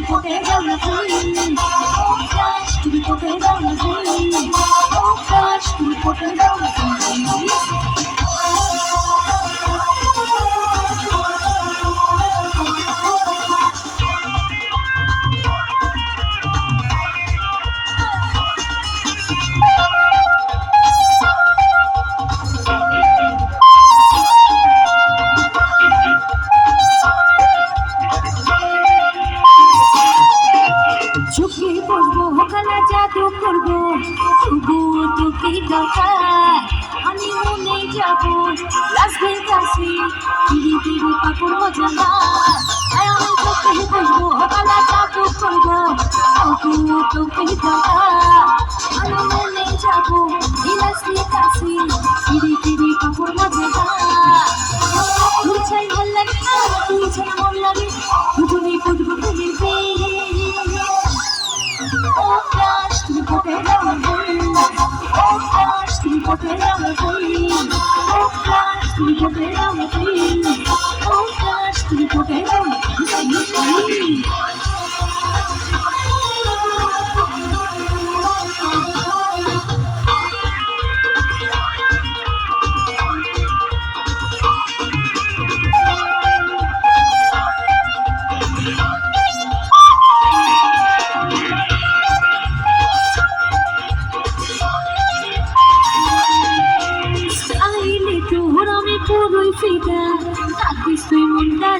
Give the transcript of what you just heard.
কোটে দাও না তুই ও ক্রাশ তুমি কোটে দাও না তুই ও ক্রাশ তুমি কোটে দাও না তুই ঝুঁকি পড়বো কালা জাদু করবো তবুও তোকে দরকার আমি মনে যাবো লাস ভেগাসে ধীরে ধীরে কাপড় মজাদার আমি তোকে বলবো কালা জাদু করবো তবুও তোকে দরকার আমি মনে যাবো লাস ভেগাসে ধীরে ধীরে কাপড় মজাদার তুই চাই মন লাগে তুই চাই মন লাগে দুজনেই করবো প্রেমের বিয়ে Oh gosh, তুমি কোটে দাও না তুই Oh gosh, তুমি কোটে দাও না তুই Oh gosh, তুমি কোটে দাও না তুই Oh gosh, তুমি কোটে দাও না তুই পুরোই ফিটা থাকিস তুই মনটা